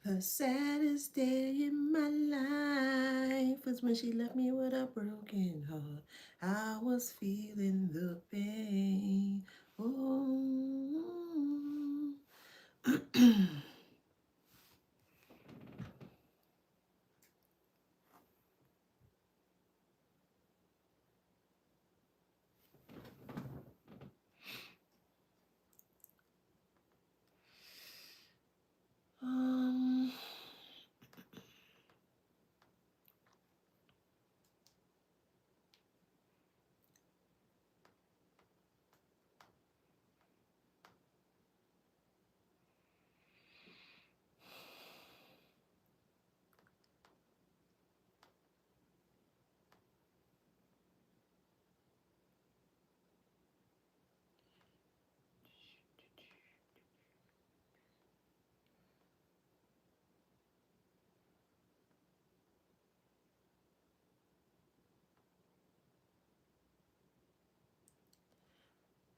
The saddest day in my life was when she left me with a broken heart. I was feeling the pain. Oh. um,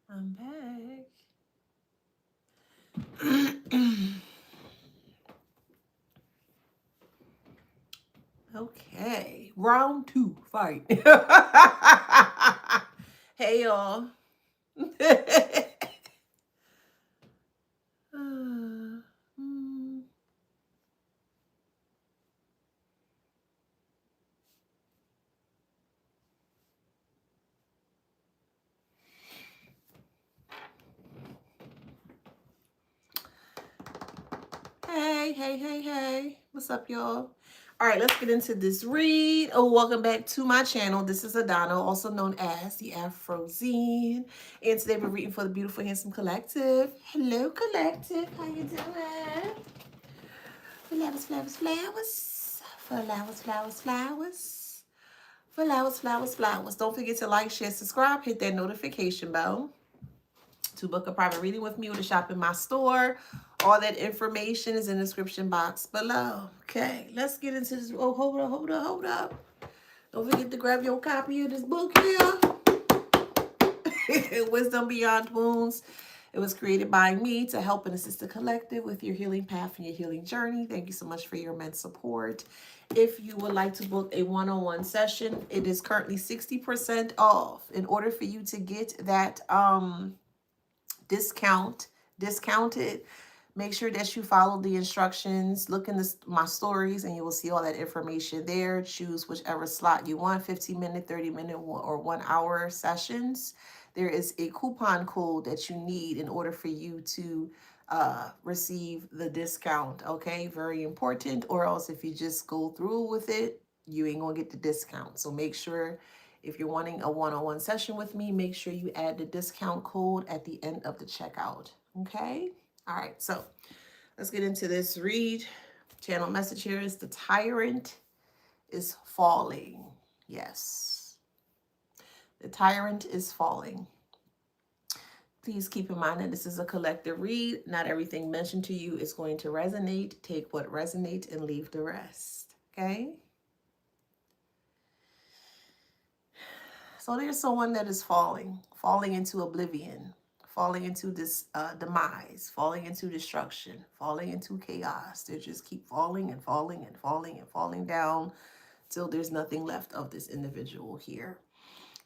I'm back. Okay, round two, fight. Hey, y'all. Mm. Hey, hey, hey, hey. What's up, y'all? All right, let's get into this read. Oh, welcome back to my channel. This is Adana, also known as the Afrozine. And today we're reading for the Beautiful Handsome Collective. Hello, Collective. How you doing? Flowers, flowers, flowers. Flowers, flowers, flowers. Flowers, flowers, flowers. Don't forget to like, share, subscribe, hit that notification bell. To book a private reading with me or to shop in my store. All that information is in the description box below. Okay, let's get into this. Oh, hold up, hold up, hold up. Don't forget to grab your copy of this book here. Wisdom Beyond Wounds. It was created by me to help and assist the collective with your healing path and your healing journey. Thank you so much for your immense support. If you would like to book a one-on-one session, it is currently 60% off. In order for you to get that discounted, make sure that you follow the instructions. Look in my stories and you will see all that information there. Choose whichever slot you want, 15-minute, 30-minute, or 1 hour sessions. There is a coupon code that you need in order for you to receive the discount. Okay, very important. Or else if you just go through with it, you ain't gonna get the discount. So make sure, if you're wanting a one-on-one session with me, make sure you add the discount code at the end of the checkout. Okay? All right, so let's get into this read. Channel message here is the tyrant is falling. Yes, the tyrant is falling. Please keep in mind that this is a collective read. Not everything mentioned to you is going to resonate. Take what resonates and leave the rest. Okay? So there's someone that is falling into oblivion, falling into this demise, falling into destruction, falling into chaos. They just keep falling and falling and falling and falling down till there's nothing left of this individual here.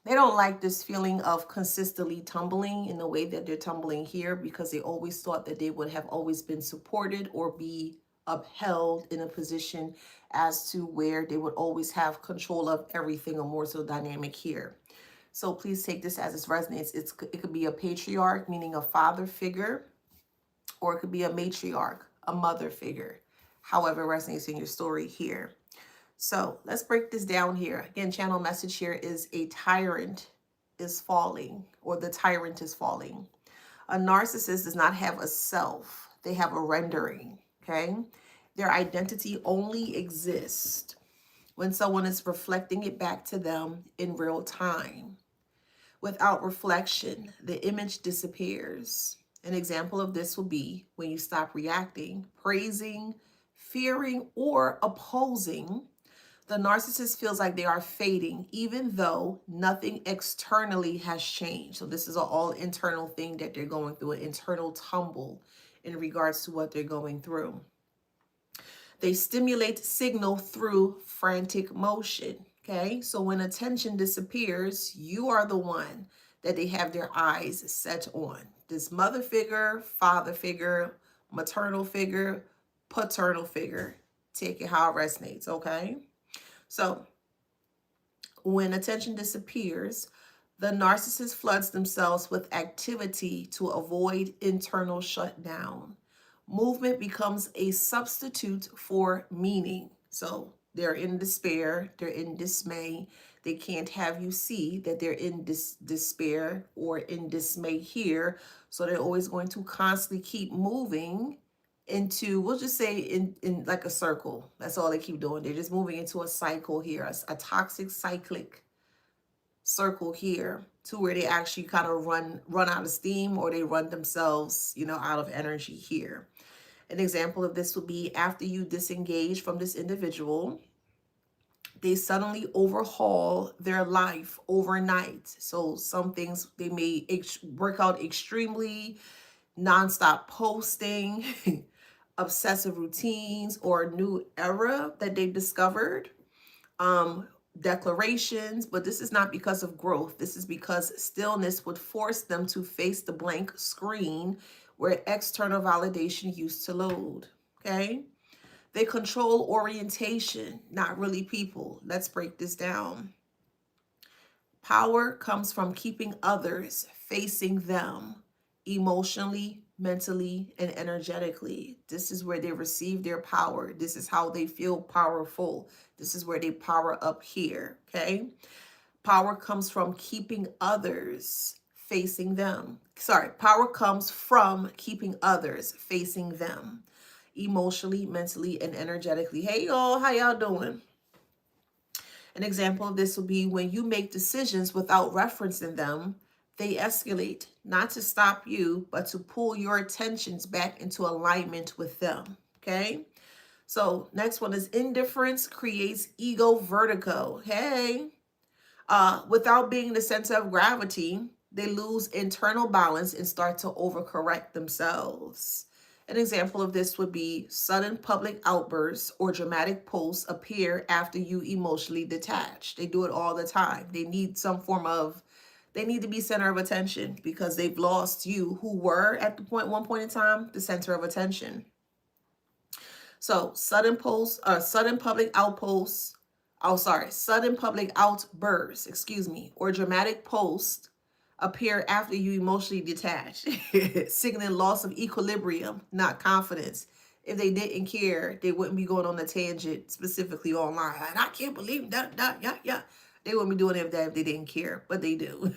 They don't like this feeling of consistently tumbling in the way that they're tumbling here, because they always thought that they would have always been supported or be upheld in a position as to where they would always have control of everything, or more so dynamic here. So please take this as it resonates. It could be a patriarch, meaning a father figure, or it could be a matriarch, a mother figure, however it resonates in your story here. So let's break this down here. Again, channel message here is a tyrant is falling, or the tyrant is falling. A narcissist does not have a self. They have a rendering, okay? Their identity only exists when someone is reflecting it back to them in real time. Without reflection, the image disappears. An example of this will be when you stop reacting, praising, fearing, or opposing. The narcissist feels like they are fading, even though nothing externally has changed. So, this is an all internal thing that they're going through, an internal tumble in regards to what they're going through. They stimulate signal through frantic motion. Okay, so when attention disappears, you are the one that they have their eyes set on. This mother figure, father figure, maternal figure, paternal figure. Take it how it resonates, okay? So when attention disappears, the narcissist floods themselves with activity to avoid internal shutdown. Movement becomes a substitute for meaning. So they're in despair, they're in dismay. They can't have you see that they're in despair or in dismay here. So they're always going to constantly keep moving into, we'll just say in like a circle. That's all they keep doing. They're just moving into a cycle here, a toxic cyclic circle here, to where they actually kind of run out of steam, or they run themselves, out of energy here. An example of this would be after you disengage from this individual, they suddenly overhaul their life overnight. So some things they may work out extremely, nonstop posting, obsessive routines, or a new era that they've discovered, declarations. But this is not because of growth. This is because stillness would force them to face the blank screen where external validation used to load. Okay? They control orientation, not really people. Let's break this down. Power comes from keeping others facing them emotionally, mentally, and energetically. This is where they receive their power. This is how they feel powerful. This is where they power up here, okay? Power comes from keeping others facing them. Sorry, power comes from keeping others facing them emotionally, mentally, and energetically. Hey, y'all, how y'all doing? An example of this would be when you make decisions without referencing them, they escalate, not to stop you, but to pull your attentions back into alignment with them. Okay? So next one is indifference creates ego vertigo. Hey, without being the center of gravity, they lose internal balance and start to overcorrect themselves. An example of this would be sudden public outbursts or dramatic posts appear after you emotionally detach. They do it all the time. They need they need to be center of attention because they've lost you, who were at one point in time, the center of attention. So sudden public outbursts, or dramatic posts appear after you emotionally detach, signaling loss of equilibrium, not confidence. If they didn't care, they wouldn't be going on a tangent specifically online. And I can't believe that, yeah. They wouldn't be doing that if they didn't care, but they do.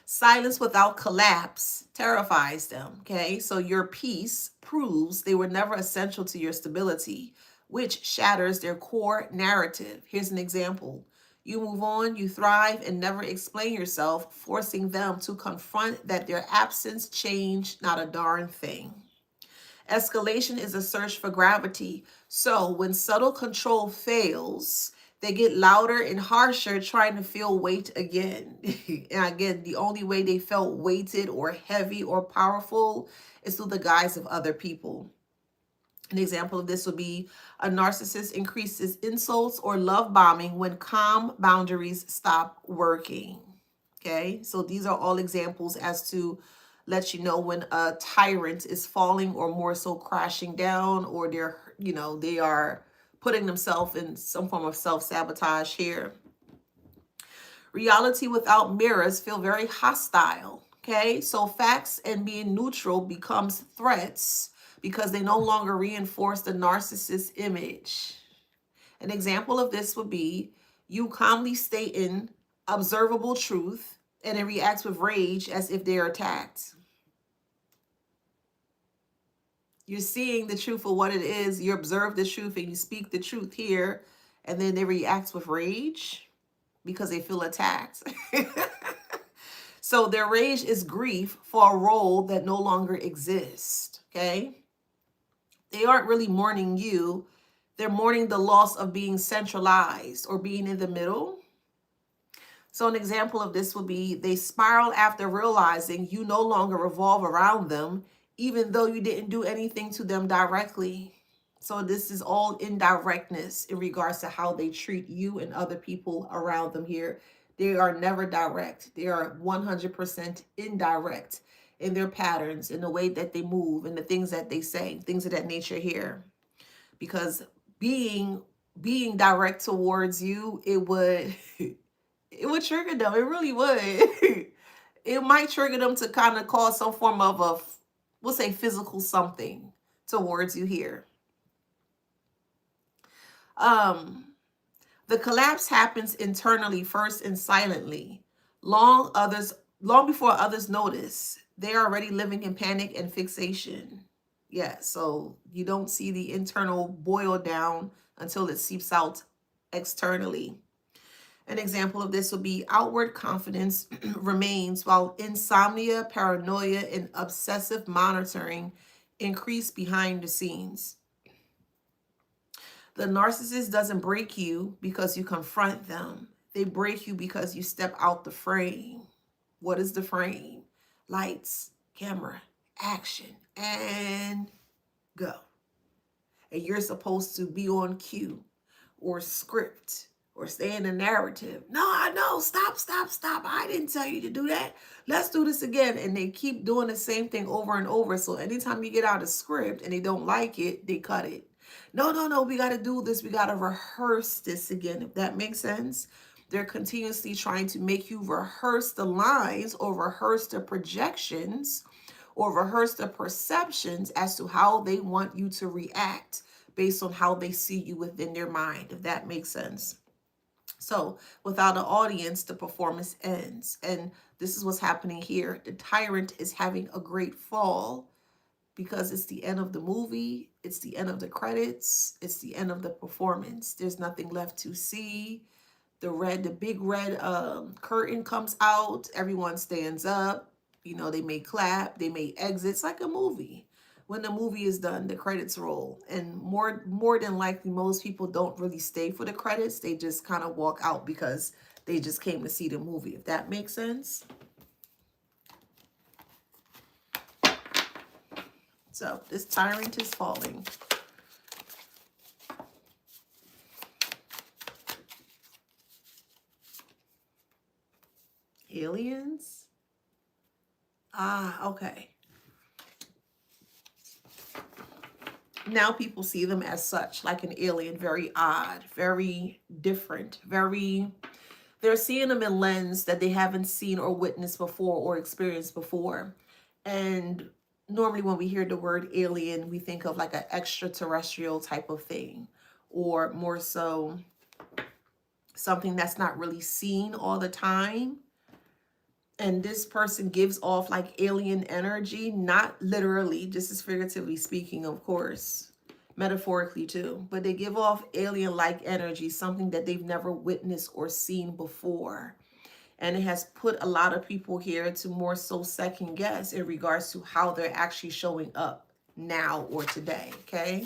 Silence without collapse terrifies them, okay? So your peace proves they were never essential to your stability, which shatters their core narrative. Here's an example. You move on, you thrive, and never explain yourself, forcing them to confront that their absence changed not a darn thing. Escalation is a search for gravity. So when subtle control fails, they get louder and harsher, trying to feel weight again. And again, the only way they felt weighted or heavy or powerful is through the guise of other people. An example of this would be a narcissist increases insults or love bombing when calm boundaries stop working. Okay, so these are all examples as to let you know when a tyrant is falling, or more so crashing down, or they are putting themselves in some form of self-sabotage here. Reality without mirrors feel very hostile. Okay, so facts and being neutral becomes threats because they no longer reinforce the narcissist image. An example of this would be you calmly state in observable truth and it reacts with rage as if they are attacked. You're seeing the truth for what it is. You observe the truth and you speak the truth here, and then they react with rage. because they feel attacked. So their rage is grief for a role that no longer exists, okay? They aren't really mourning you. They're mourning the loss of being centralized or being in the middle. So an example of this would be they spiral after realizing you no longer revolve around them, even though you didn't do anything to them directly. So this is all indirectness in regards to how they treat you and other people around them here. They are never direct. They are 100% indirect in their patterns, in the way that they move, and the things that they say, things of that nature here. Because being direct towards you, it would it would trigger them. It really would. It might trigger them to kind of cause some form of a, we'll say, physical something towards you here. The collapse happens internally first and silently. Long before others notice. They're already living in panic and fixation. Yeah, so you don't see the internal boil down until it seeps out externally. An example of this would be outward confidence remains while insomnia, paranoia, and obsessive monitoring increase behind the scenes. The narcissist doesn't break you because you confront them. They break you because you step out the frame. What is the frame? Lights, camera, action, and go. And you're supposed to be on cue or script or stay in the narrative. No, I know. Stop. I didn't tell you to do that. Let's do this again. And they keep doing the same thing over and over. So anytime you get out of script and they don't like it, they cut it. No. We got to do this. We got to rehearse this again, if that makes sense. They're continuously trying to make you rehearse the lines or rehearse the projections or rehearse the perceptions as to how they want you to react based on how they see you within their mind, if that makes sense. So without an audience, the performance ends. And this is what's happening here. The tyrant is having a great fall because it's the end of the movie. It's the end of the credits. It's the end of the performance. There's nothing left to see. The big red curtain comes out. Everyone stands up. You know, they may clap. They may exit. It's like a movie. When the movie is done, the credits roll. And more than likely, most people don't really stay for the credits. They just kind of walk out because they just came to see the movie, if that makes sense. So this tyrant is falling. Aliens? Ah, okay. Now people see them as such, like an alien, very odd, very different, they're seeing them in lens that they haven't seen or witnessed before or experienced before. And normally when we hear the word alien, we think of like an extraterrestrial type of thing, or more so something that's not really seen all the time. And this person gives off like alien energy, not literally, this is figuratively speaking, of course, metaphorically too, but they give off alien-like energy, something that they've never witnessed or seen before. And it has put a lot of people here to more so second guess in regards to how they're actually showing up now or today, okay?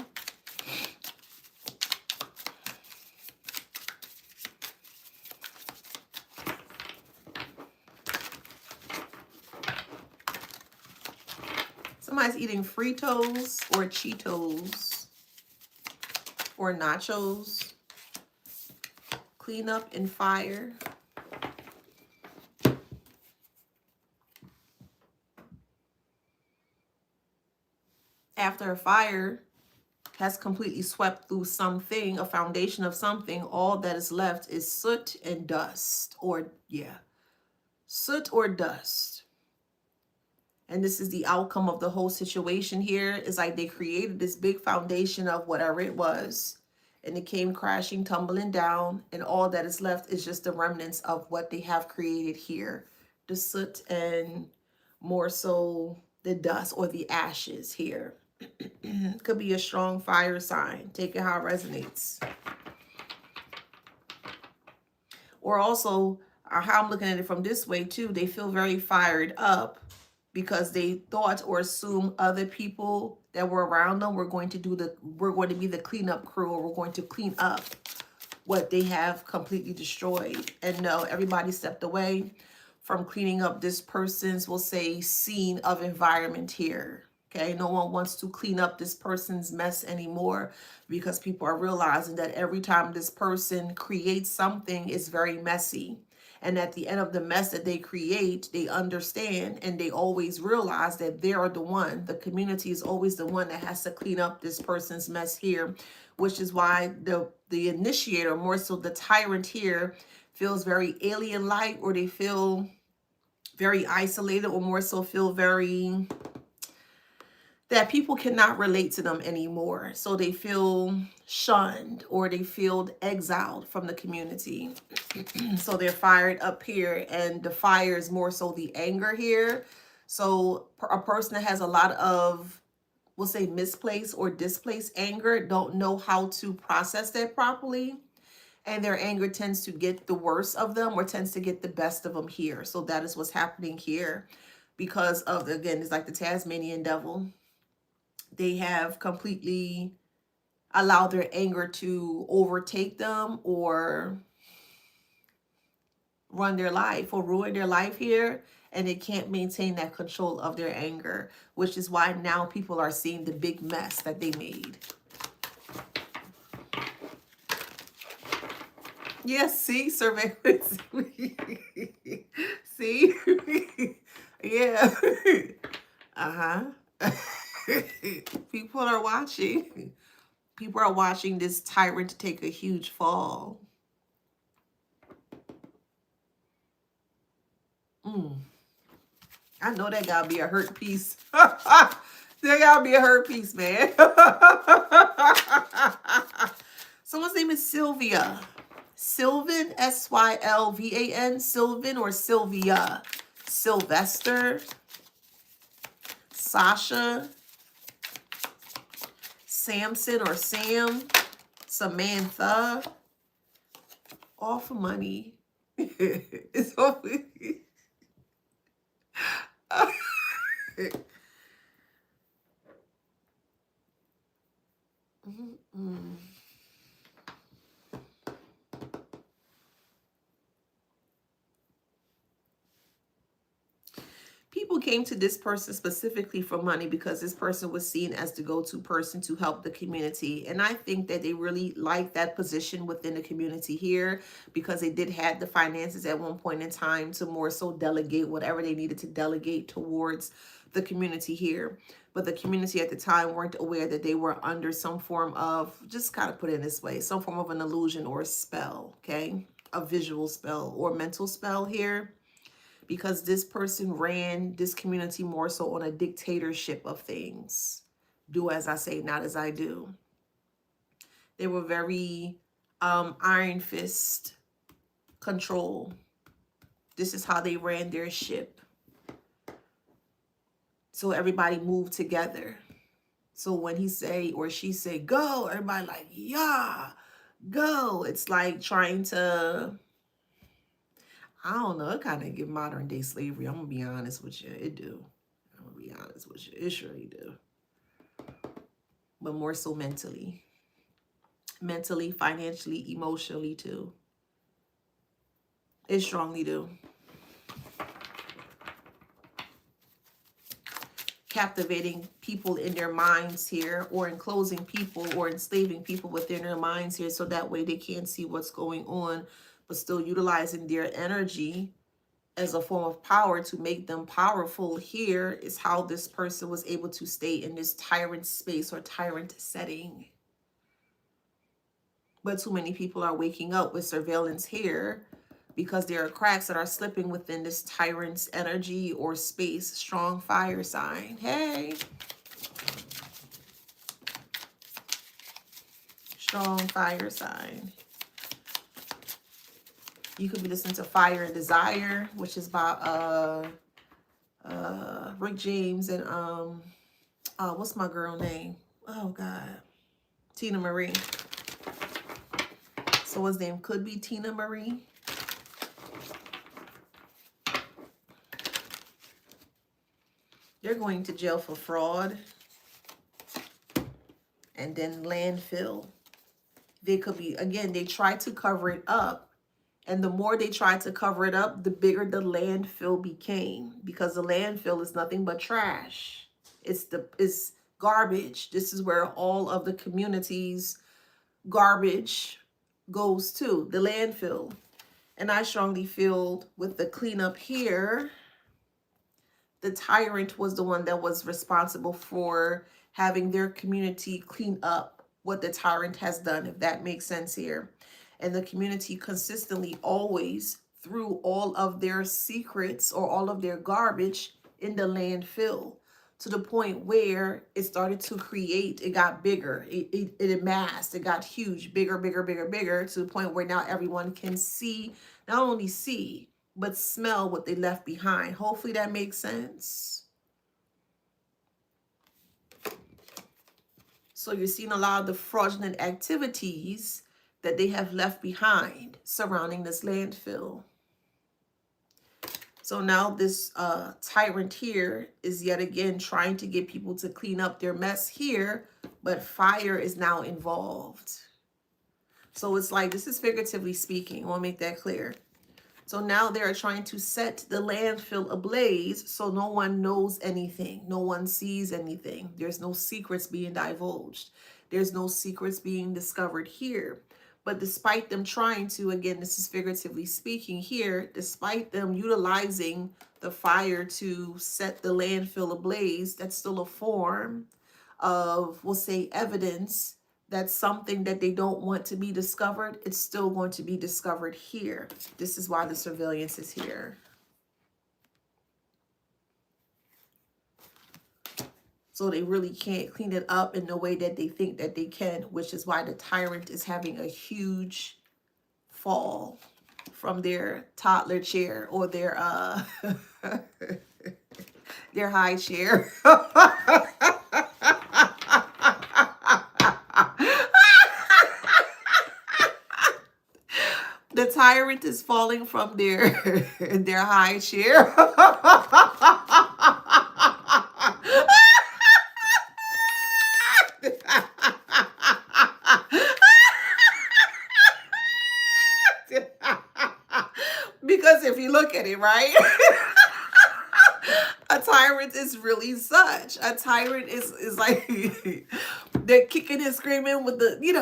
Somebody's eating Fritos or Cheetos or nachos. Clean up and fire. After a fire has completely swept through something, a foundation of something, all that is left is soot and dust, or soot or dust. And this is the outcome of the whole situation here. It's like they created this big foundation of whatever it was, and it came crashing, tumbling down, and all that is left is just the remnants of what they have created here. The soot and more so the dust or the ashes here. Could be a strong fire sign. Take it how it resonates. Or also, how I'm looking at it from this way too, they feel very fired up because they thought or assumed other people that were around them were going to be the cleanup crew, or we're going to clean up what they have completely destroyed. And no, everybody stepped away from cleaning up this person's, we'll say, scene of environment here. Okay, no one wants to clean up this person's mess anymore, because people are realizing that every time this person creates something, it's very messy. And at the end of the mess that they create, they understand and they always realize that they are the one, the community is always the one that has to clean up this person's mess here, which is why the initiator, more so the tyrant here, feels very alien-like, or they feel very isolated, or more so feel very, that people cannot relate to them anymore. So they feel shunned, or they feel exiled from the community. So they're fired up here, and the fire is more so the anger here. So a person that has a lot of, we'll say, misplaced or displaced anger, don't know how to process that properly. And their anger tends to get the worst of them, or tends to get the best of them here. So that is what's happening here, because of, again, it's like the Tasmanian devil. They have completely allowed their anger to overtake them, or run their life, or ruin their life here. And they can't maintain that control of their anger, which is why now people are seeing the big mess that they made. Yes, see, surveillance. See? Yeah. Uh-huh. People are watching. People are watching this tyrant take a huge fall. I know that gotta be a hurt piece. There gotta be a hurt piece, man. Someone's name is Sylvia. Sylvan, Sylvan, Sylvan, or Sylvia. Sylvester, Sasha, Samson or Sam, Samantha. All for money. It's all. People came to this person specifically for money, because this person was seen as the go-to person to help the community. And I think that they really like that position within the community here, because they did have the finances at one point in time to more so delegate whatever they needed to delegate towards the community here. But the community at the time weren't aware that they were under some form of, just kind of put it this way, some form of an illusion or a spell, okay? A visual spell or mental spell here. Because this person ran this community more so on a dictatorship of things. Do as I say, not as I do. They were very iron fist control. This is how they ran their ship. So everybody moved together. So when he say or she say, go, everybody like, yeah, go. It's like trying to, I don't know, it kind of give modern day slavery. I'm going to be honest with you. It do. I'm going to be honest with you. It surely do. But more so mentally. Mentally, financially, emotionally too. It strongly do. Captivating people in their minds here, or enclosing people or enslaving people within their minds here, so that way they can't see what's going on, but still utilizing their energy as a form of power to make them powerful. Here is how this person was able to stay in this tyrant space or tyrant setting. But too many people are waking up with surveillance here, because there are cracks that are slipping within this tyrant's energy or space. Strong fire sign. Hey. Strong fire sign. You could be listening to Fire and Desire, which is about Rick James and what's my girl name? Oh God. Tina Marie. So his name could be Tina Marie. They're going to jail for fraud and then landfill. They could be, again, they try to cover it up. And the more they tried to cover it up, the bigger the landfill became, because the landfill is nothing but trash. It's garbage. This is where all of the community's garbage goes to, the landfill. And I strongly feel with the cleanup here, the tyrant was the one that was responsible for having their community clean up what the tyrant has done, if that makes sense here. And the community consistently always threw all of their secrets or all of their garbage in the landfill, to the point where it started to create, it got bigger, it amassed, it got huge, bigger, bigger, bigger, bigger, to the point where now everyone can see, not only see, but smell what they left behind. Hopefully that makes sense. So you're seeing a lot of the fraudulent activities that they have left behind surrounding this landfill. So now this tyrant here is yet again trying to get people to clean up their mess here, but fire is now involved. So it's like, this is figuratively speaking. I want to make that clear. So now they're trying to set the landfill ablaze so no one knows anything. No one sees anything. There's no secrets being divulged. There's no secrets being discovered here. But despite them trying to, again, this is figuratively speaking here, despite them utilizing the fire to set the landfill ablaze, that's still a form of, we'll say, evidence that something that they don't want to be discovered, it's still going to be discovered here. This is why the surveillance is here. So they really can't clean it up in the way that they think that they can, which is why the tyrant is having a huge fall from their toddler chair or their their high chair. The tyrant is falling from their high chair. Because if you look at it, right? A tyrant is really such. A tyrant is like, they're kicking and screaming with the, yeah,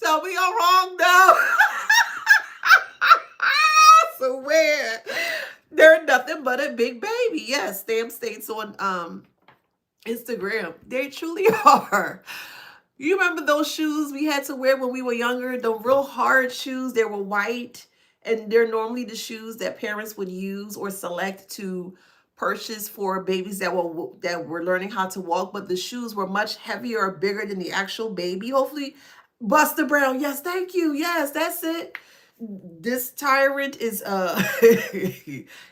Tell me I'm wrong though. So where they're nothing but a big baby. Yes, Stamp States on Instagram. They truly are. You remember those shoes we had to wear when we were younger? The real hard shoes. They were white, and they're normally the shoes that parents would use or select to purchase for babies that were learning how to walk. But the shoes were much heavier or bigger than the actual baby. Hopefully, Buster Brown. Yes, thank you. Yes, that's it. This tyrant is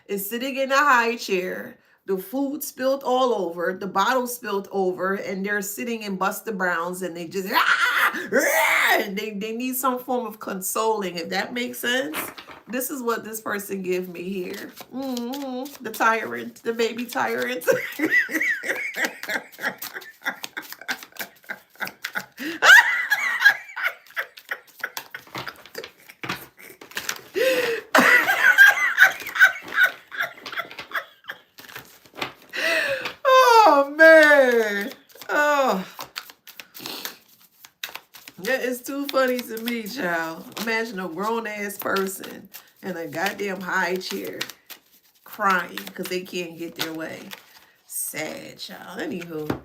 is sitting in a high chair. The food spilled all over, the bottle spilled over, and they're sitting in Buster Brown's, and they just and they need some form of consoling, if that makes sense. This is what this person give me here. The tyrant, the baby tyrant. Oh man. Oh. That is too funny to me, child. Imagine a grown-ass person in a goddamn high chair crying because they can't get their way. Sad, child. Anywho.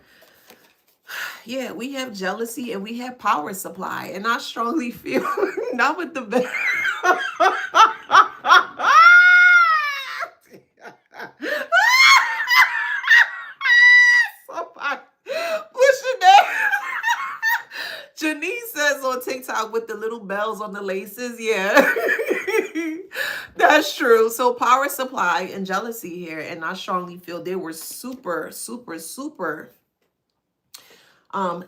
Yeah, we have jealousy and we have power supply. And I strongly feel, not with the best. Somebody pushing that. Janice says on TikTok with the little bells on the laces. Yeah, that's true. So power supply and jealousy here. And I strongly feel they were super, super, super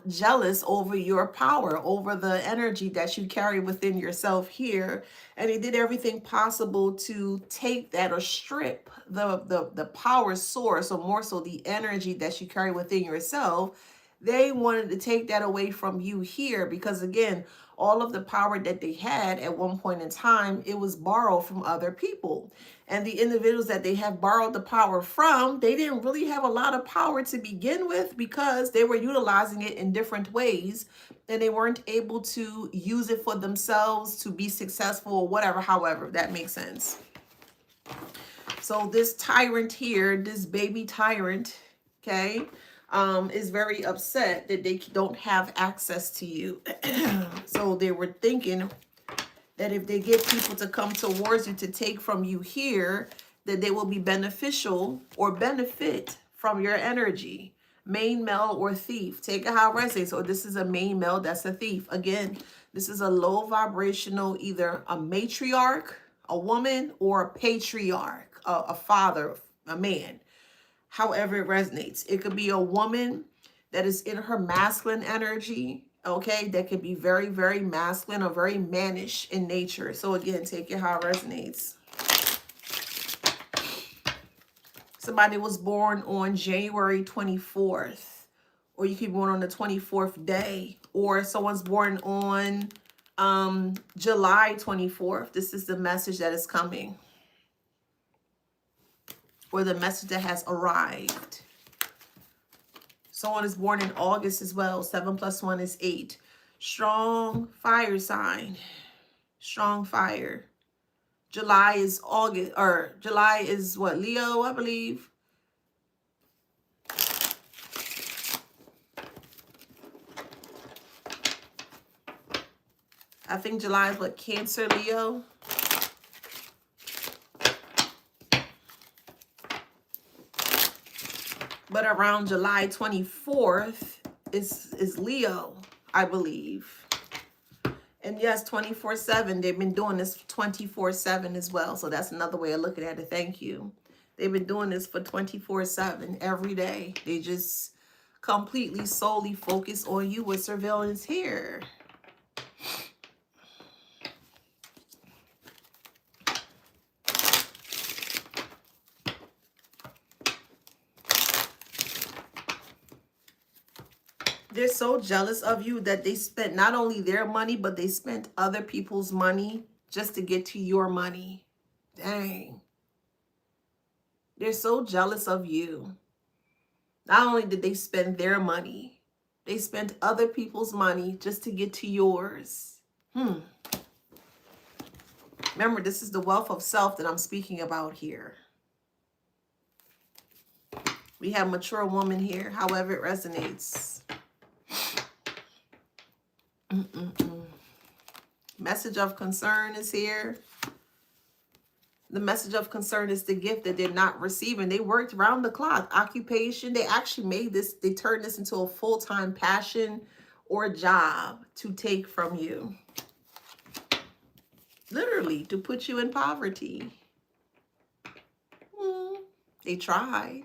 jealous over your power, over the energy that you carry within yourself here. And they did everything possible to take that or strip the power source, or more so the energy that you carry within yourself. They wanted to take that away from you here because, again, all of the power that they had at one point in time, it was borrowed from other people. And the individuals that they have borrowed the power from, they didn't really have a lot of power to begin with because they were utilizing it in different ways and they weren't able to use it for themselves to be successful or whatever, however, that makes sense. So this tyrant here, this baby tyrant, okay, is very upset that they don't have access to you. So they were thinking that if they get people to come towards you to take from you here, that they will be beneficial or benefit from your energy. Main male or thief. Take it how it resonates. So this is a main male, that's a thief. Again, this is a low vibrational, either a matriarch, a woman, or a patriarch, a father, a man. However it resonates. It could be a woman that is in her masculine energy, okay, that could be very, very masculine or very mannish in nature. So again, take it how it resonates. Somebody was born on January 24th, or you could be born on the 24th day, or someone's born on July 24th. This is the message that is coming, or the message that has arrived. Someone is born in August as well. 7 + 1 is 8. Strong fire sign. Strong fire. July is August, or July is what? Leo, I believe. I think July is what? Cancer, Leo. But around July 24th is Leo, I believe. And yes, 24/7. They've been doing this 24/7 as well. So that's another way of looking at it. Thank you. They've been doing this for 24/7 every day. They just completely solely focus on you with surveillance here. They're so jealous of you that they spent not only their money, but they spent other people's money just to get to your money. Dang. They're so jealous of you. Not only did they spend their money, they spent other people's money just to get to yours. Remember, this is the wealth of self that I'm speaking about here. We have mature woman here, however it resonates. Message of concern is here. The message of concern is the gift that they're not receiving. They worked round the clock. Occupation. They actually made this, they turned this into a full-time passion or job to take from you. Literally, to put you in poverty. They tried.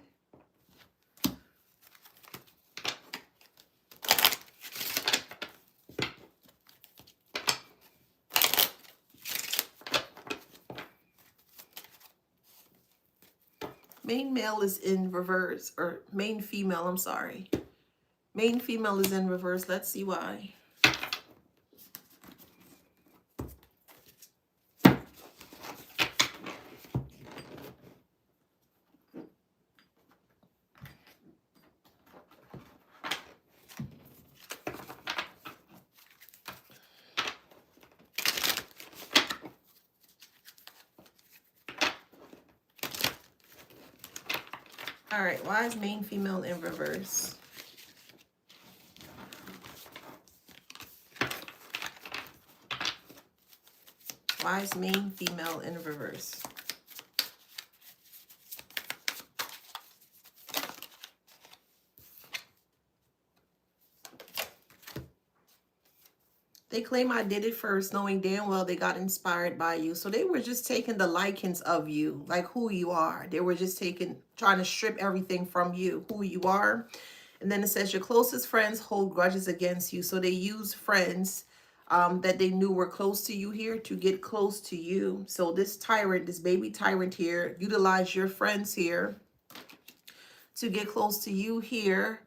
Main male is in reverse, or main female, I'm sorry. Main female is in reverse. Let's see why. All right, why is main female in reverse? Why is main female in reverse? They claim I did it first, knowing damn well they got inspired by you. So they were just taking the likings of you, like who you are. They were just trying to strip everything from you, who you are. And then it says your closest friends hold grudges against you. So they use friends that they knew were close to you here to get close to you. So this tyrant, this baby tyrant here, utilize your friends here to get close to you here,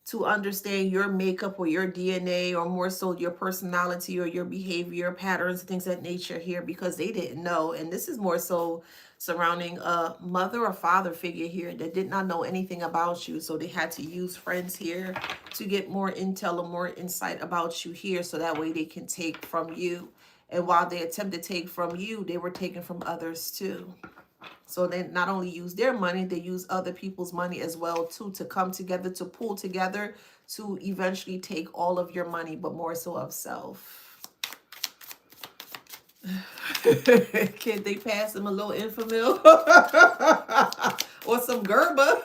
to understand your makeup or your DNA, or more so your personality or your behavior patterns, things of that nature here, because they didn't know. And this is more so surrounding a mother or father figure here that did not know anything about you. So they had to use friends here to get more intel or more insight about you here, so that way they can take from you. And while they attempt to take from you, they were taking from others too. So they not only use their money, they use other people's money as well too, to come together, to pull together, to eventually take all of your money, but more so of self. Can they pass him a little Infamil? Or some Gerber?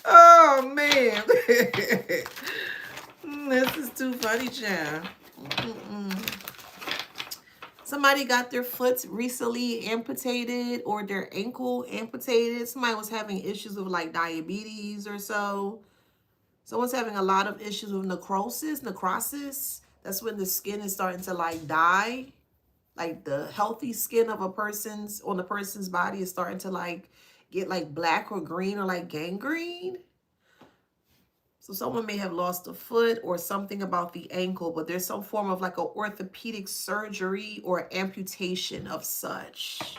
Oh, man. This is too funny, child. Somebody got their foot recently amputated or their ankle amputated. Somebody was having issues with like diabetes or so. Someone's having a lot of issues with necrosis. That's when the skin is starting to like die. Like the healthy skin of a person's, on the person's body is starting to like get like black or green or like gangrene. So someone may have lost a foot or something about the ankle, but there's some form of like an orthopedic surgery or amputation of such.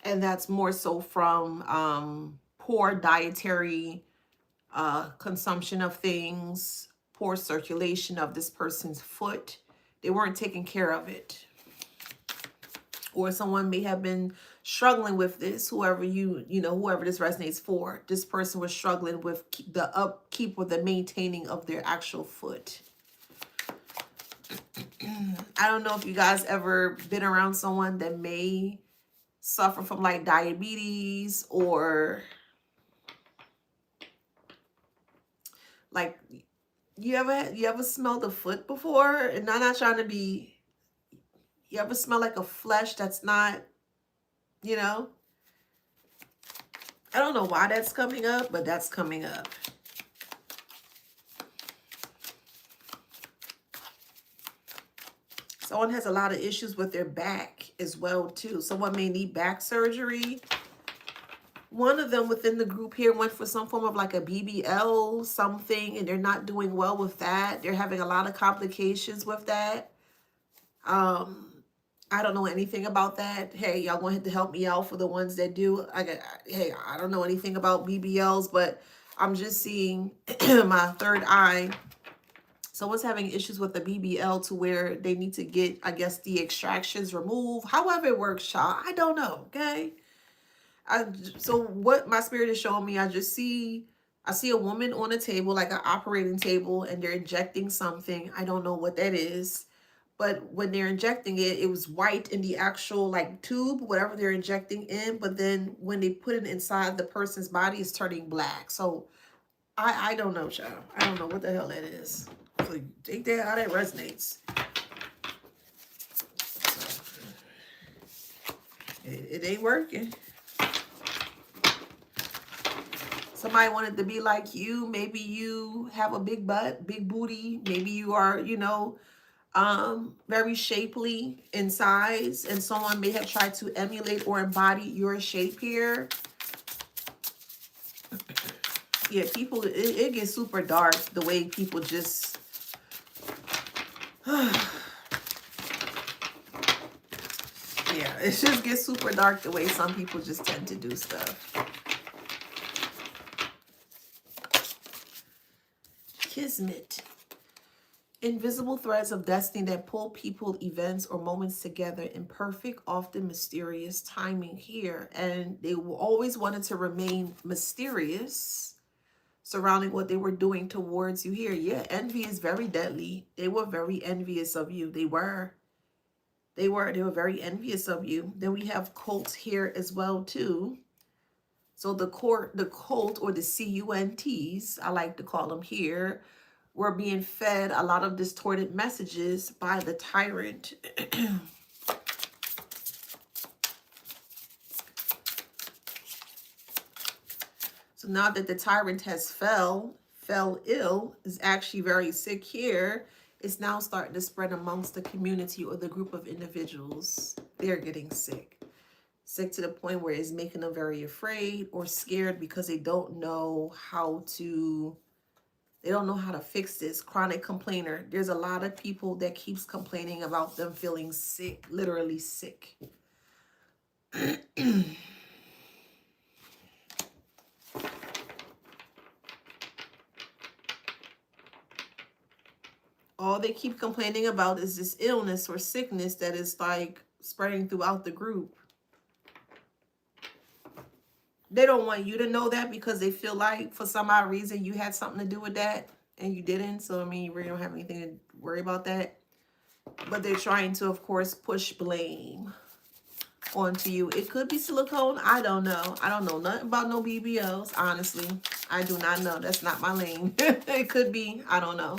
And that's more so from poor dietary consumption of things, poor circulation of this person's foot. They weren't taking care of it. Or someone may have been struggling with this, whoever whoever this resonates for. This person was struggling with the upkeep or the maintaining of their actual foot. I don't know if you guys ever been around someone that may suffer from like diabetes, or like you ever smelled a foot before? And I'm not trying to be, you ever smell like a flesh that's not, I don't know why that's coming up, but that's coming up. Someone has a lot of issues with their back as well too. Someone may need back surgery. One of them within the group here went for some form of like a BBL something, and they're not doing well with that. They're having a lot of complications with that. I don't know anything about that. Hey, y'all going to have to help me out for the ones that do. Hey, I don't know anything about BBLs, but I'm just seeing my third eye. Someone's having issues with the BBL to where they need to get, I guess, the extractions removed. However it works, child, I don't know, okay? So what my spirit is showing me, I see a woman on a table, like an operating table, and they're injecting something. I don't know what that is. But when they're injecting it, it was white in the actual like tube, whatever they're injecting in. But then when they put it inside the person's body, it's turning black. So I don't know, child. I don't know what the hell that is. So take that how that resonates. It ain't working. Somebody wanted to be like you. Maybe you have a big butt, big booty. Maybe you are, very shapely in size, and someone may have tried to emulate or embody your shape here. Yeah, people, it gets super dark the way people just yeah, it just gets super dark the way some people just tend to do stuff. Kismet. Invisible threads of destiny that pull people, events, or moments together in perfect, often mysterious timing here. And they always wanted to remain mysterious surrounding what they were doing towards you here. Yeah, envy is very deadly. They were very envious of you. They were very envious of you. Then we have cult here as well too. So the cult, or the CUNTs, I like to call them here, were being fed a lot of distorted messages by the tyrant. So now that the tyrant has fell ill, is actually very sick here, it's now starting to spread amongst the community or the group of individuals. They're getting sick. Sick to the point where it's making them very afraid or scared because they don't know how to fix this. Chronic complainer. There's a lot of people that keeps complaining about them feeling sick, literally sick. All they keep complaining about is this illness or sickness that is like spreading throughout the group. They don't want you to know that because they feel like for some odd reason you had something to do with that and you didn't. So, I mean, you really don't have anything to worry about that. But they're trying to, of course, push blame onto you. It could be silicone. I don't know. I don't know nothing about no BBLs, honestly. I do not know. That's not my lane. It could be. I don't know.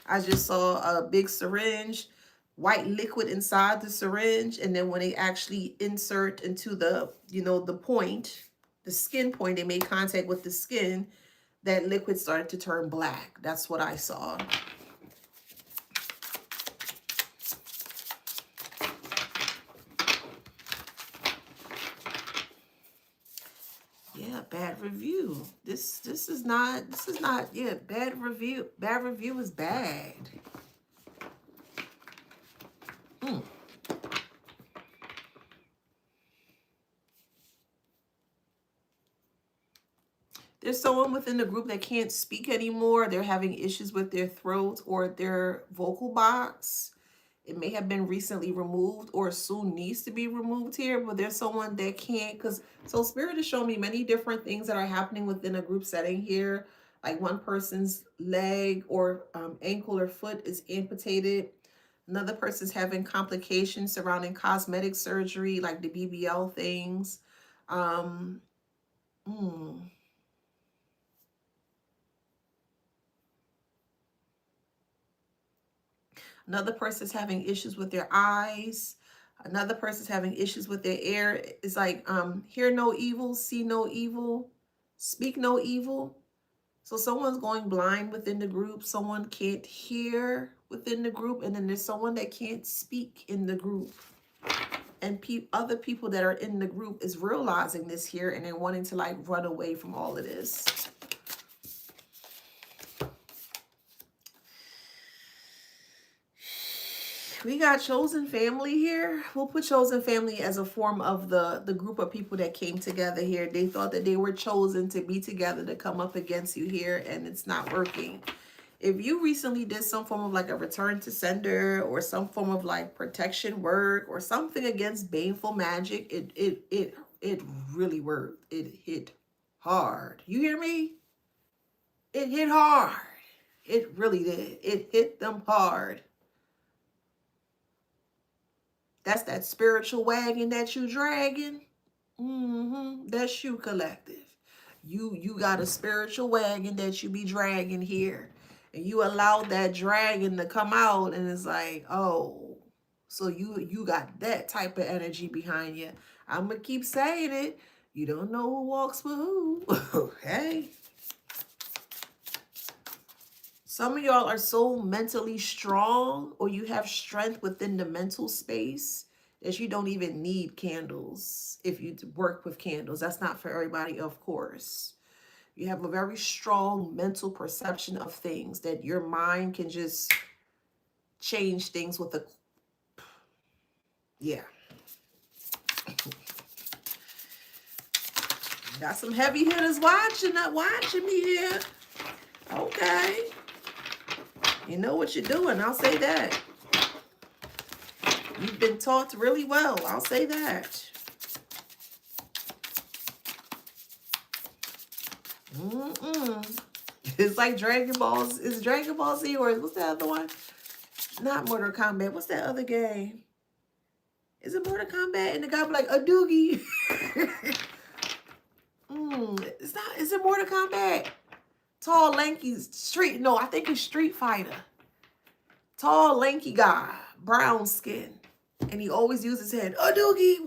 I just saw a big syringe, white liquid inside the syringe, and then when they actually insert into the, the point, the skin point, they made contact with the skin, that liquid started to turn black. That's what I saw. Yeah, bad review. This is not, yeah, bad review. Bad review is bad. There's someone within the group that can't speak anymore. They're having issues with their throat or their vocal box. It may have been recently removed or soon needs to be removed here, but there's someone that can't, so Spirit is showing me many different things that are happening within a group setting here. Like one person's leg or ankle or foot is amputated. Another person's having complications surrounding cosmetic surgery, like the BBL things. Another person's having issues with their eyes. Another person's having issues with their ear. It's like, hear no evil, see no evil, speak no evil. So someone's going blind within the group. Someone can't hear within the group. And then there's someone that can't speak in the group. And other people that are in the group is realizing this here and they're wanting to like run away from all of this. We got chosen family here. We'll put chosen family as a form of the group of people that came together here. They thought that they were chosen to be together to come up against you here, and it's not working. If you recently did some form of like a return to sender or some form of like protection work or something against baneful magic, it really worked. It hit hard. You hear me? It hit hard. It really did. It hit them hard. That's that spiritual wagon that you dragging. That's you, collective. You got a spiritual wagon that you be dragging here. And you allowed that dragon to come out and it's like, oh, so you got that type of energy behind you. I'm going to keep saying it. You don't know who walks with who. Okay. Some of y'all are so mentally strong or you have strength within the mental space that you don't even need candles if you work with candles. That's not for everybody, of course. You have a very strong mental perception of things that your mind can just change things with a... Yeah. Got some heavy hitters watching me here. Okay. You know what you're doing. I'll say that. You've been taught really well. I'll say that. It's like Dragon Balls. Is Dragon Ball Z or what's the other one? Not Mortal Kombat. What's that other game? Is it Mortal Kombat? And the guy be like, a doogie. It's not. Is it Mortal Kombat? Tall, lanky, street. No, I think it's Street Fighter. Tall, lanky guy, brown skin. And he always uses his head. A doogie.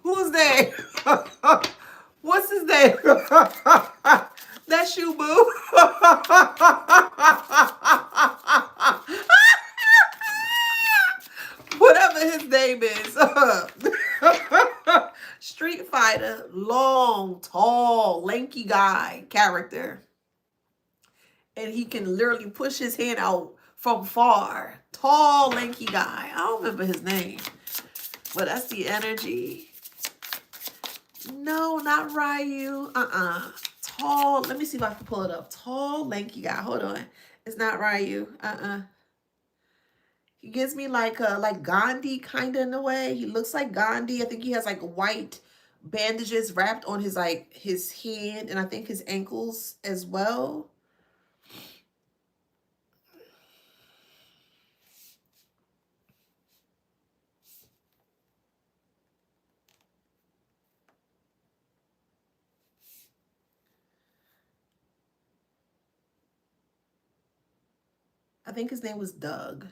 Who's that? What's his name? That's you, boo. Whatever his name is. Street Fighter, long, tall, lanky guy character. And he can literally push his hand out from far. Tall, lanky guy. I don't remember his name. But that's the energy. No, not Ryu. Tall. Let me see if I can pull it up. Tall, lanky guy. Hold on. It's not Ryu. He gives me like Gandhi kind of in a way. He looks like Gandhi. I think he has like white bandages wrapped on his his hand and I think his ankles as well. I think his name was Doug.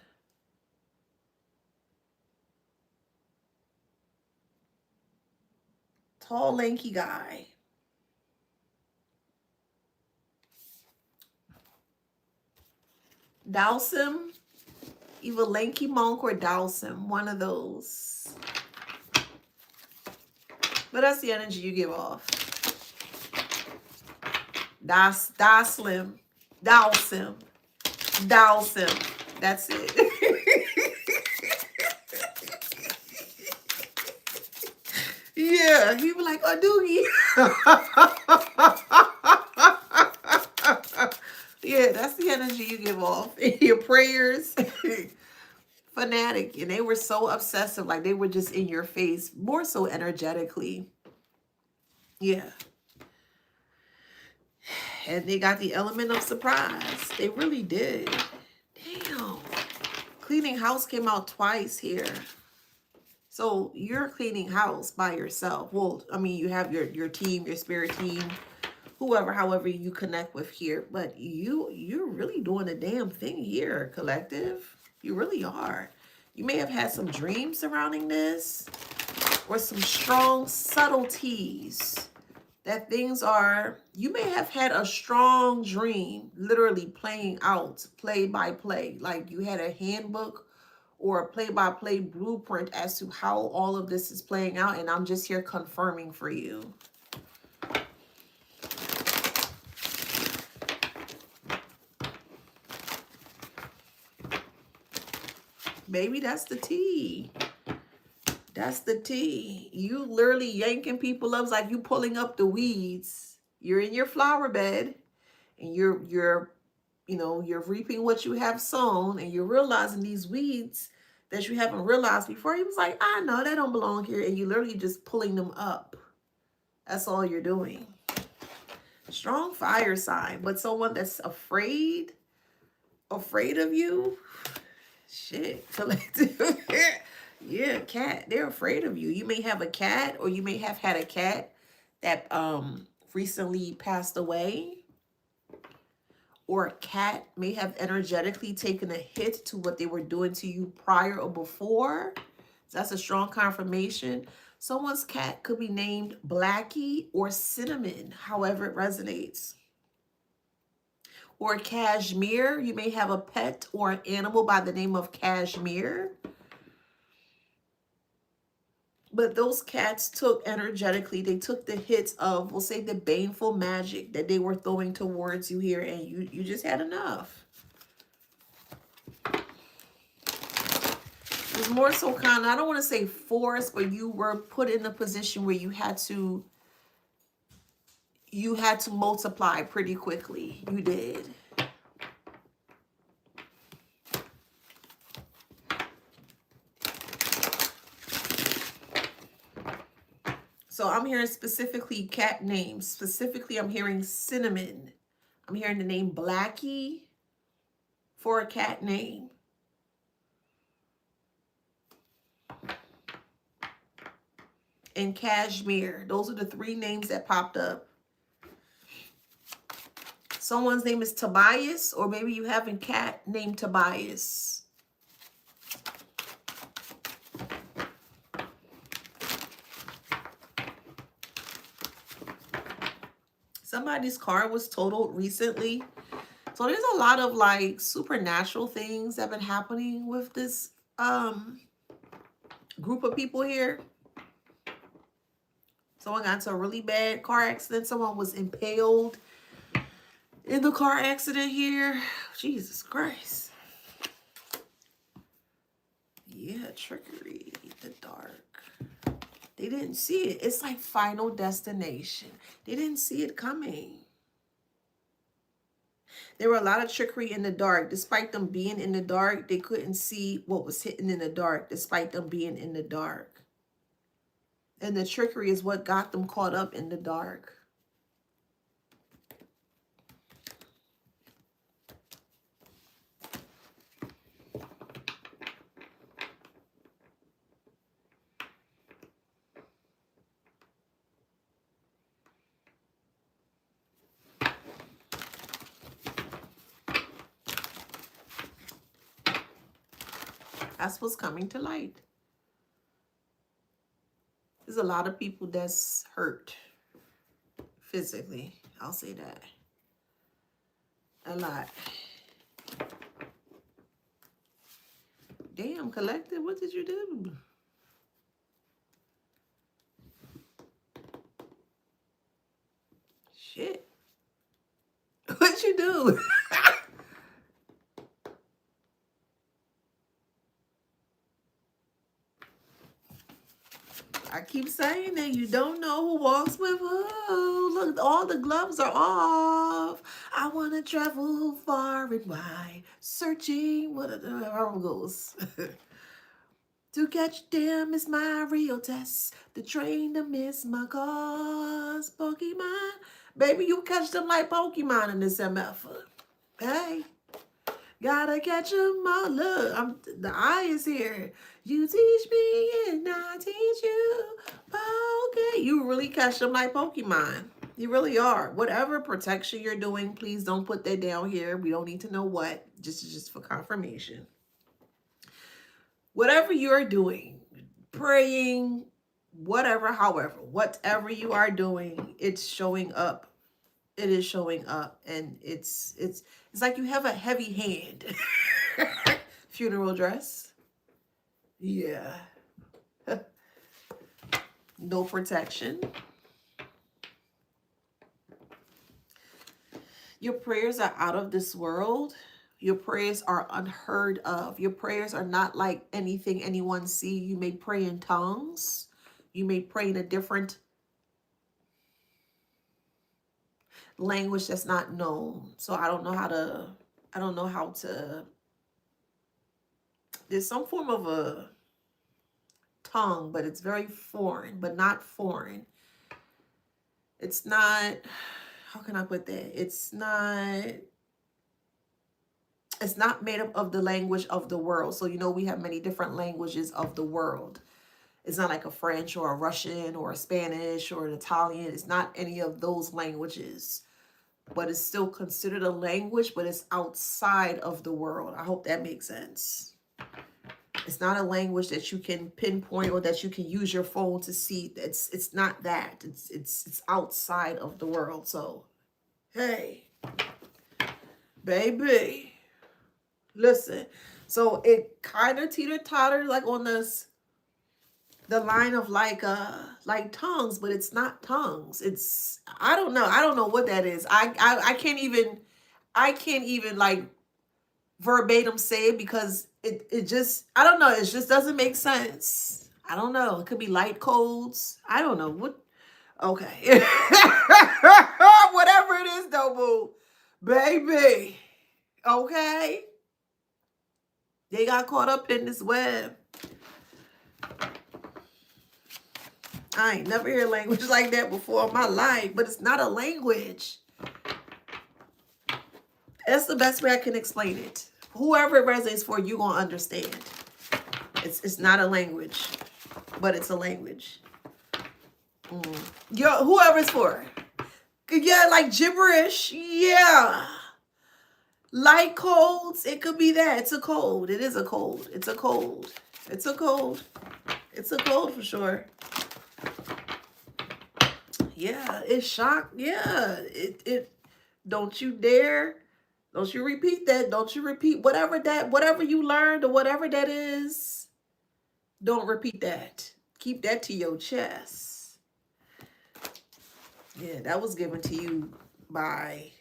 Tall, lanky guy. Dowsum. Either lanky monk or Dowsum. One of those. But that's the energy you give off. Dowslim. Dowsum. Dowsum. That's it. Yeah, he was like, oh, Doogie. Yeah, that's the energy you give off. Your prayers. Fanatic. And they were so obsessive. Like they were just in your face. More so energetically. Yeah. And they got the element of surprise. They really did. Damn. Cleaning house came out twice here. So you're cleaning house by yourself. Well, I mean, you have your team, your spirit team, whoever, however you connect with here. But you're really doing a damn thing here, collective. You really are. You may have had some dreams surrounding this or some strong subtleties that things are, you may have had a strong dream literally playing out, play by play. Like you had a handbook or a play-by-play blueprint as to how all of this is playing out. And I'm just here confirming for you. Baby, that's the tea. That's the tea. You literally yanking people up. It's like you pulling up the weeds. You're in your flower bed and you're reaping what you have sown, and you're realizing these weeds that you haven't realized before. He was like, I know they don't belong here. And you literally just pulling them up. That's all you're doing. Strong fire sign, but someone that's afraid of you. Shit, collective. Yeah, cat. They're afraid of you. You may have a cat, or you may have had a cat that recently passed away. Or a cat may have energetically taken a hit to what they were doing to you prior or before. So that's a strong confirmation. Someone's cat could be named Blackie or Cinnamon, however it resonates. Or Cashmere. You may have a pet or an animal by the name of Cashmere. But those cats took energetically, they took the hits of, we'll say, the baneful magic that they were throwing towards you here, and you just had enough. It was more so kind of, I don't want to say forced, but you were put in a position where you had to multiply pretty quickly. You did. So I'm hearing specifically cat names. Specifically, I'm hearing Cinnamon. I'm hearing the name Blackie for a cat name. And Cashmere. Those are the three names that popped up. Someone's name is Tobias, or maybe you have a cat named Tobias. Somebody's car was totaled recently. So there's a lot of like supernatural things that have been happening with this group of people here. Someone got into a really bad car accident. Someone was impaled in the car accident here. Jesus Christ. Yeah, trickery, the dark. They didn't see it. It's like Final Destination. They didn't see it coming. There were a lot of trickery in the dark. Despite them being in the dark, they couldn't see what was hidden in the dark, despite them being in the dark. And the trickery is what got them caught up in the dark. That's what's coming to light. There's a lot of people that's hurt physically. I'll say that. A lot. Damn, Collective, what did you do? Shit. What'd you do? I keep saying that you don't know who walks with who. Look, all the gloves are off. I want to travel far and wide, searching what the arrow goes. To catch them is my real test. The train to miss my cause. Pokemon. Baby, you catch them like Pokemon in this MF. Hey. Gotta catch them all. Look, the eye is here. You teach me and I teach you. Okay, you really catch them like Pokemon. You really are. Whatever protection you're doing, please don't put that down here. We don't need to know what. Just for confirmation. Whatever you're doing, praying, whatever, however, whatever you are doing, it's showing up. It is showing up, and it's like you have a heavy hand. Funeral dress. Yeah. No protection. Your prayers are out of this world. Your prayers are unheard of. Your prayers are not like anything anyone see. You may pray in tongues. You may pray in a different language that's not known. So I don't know how to, there's some form of a tongue, but it's very foreign, but not foreign. It's not, how can I put that? It's not made up of the language of the world. So, we have many different languages of the world. It's not like a French or a Russian or a Spanish or an Italian. It's not any of those languages. But it's still considered a language, but it's outside of the world. I hope that makes sense. It's not a language that you can pinpoint or that you can use your phone to see. It's not that. It's outside of the world. So, hey, baby, listen. So it kind of teeter-totter like on the line of like tongues, but it's not tongues. It's, I don't know what that is. I can't even like verbatim say it because it just, I don't know, it just doesn't make sense. I don't know. It could be light codes. I don't know what. Okay. Whatever it is though, boo. Baby. Okay. They got caught up in this web. I ain't never heard language like that before in my life, but it's not a language. That's the best way I can explain it. Whoever it resonates for, you gonna understand. It's not a language, but it's a language. Yo, whoever it's for. Yeah, like gibberish. Yeah. Light codes. It could be that. It's a code. It is a code. It's a code. It's a code. It's a code for sure. Yeah, it's shock. Yeah, it. Don't you dare. Don't you repeat that. Don't you repeat whatever you learned or whatever that is. Don't repeat that. Keep that to your chest. Yeah, that was given to you by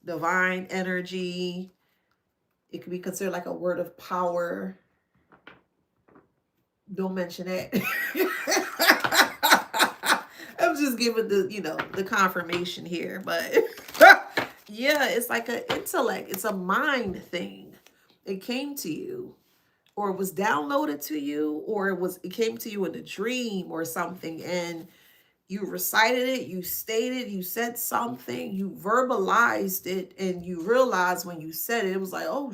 divine energy. It could be considered like a word of power. Don't mention that. I'm just giving the confirmation here, but yeah, it's like an intellect. It's a mind thing. It came to you, or it was downloaded to you, or it came to you in a dream or something, and you recited it, you stated, you said something, you verbalized it, and you realized when you said it, it was like, oh,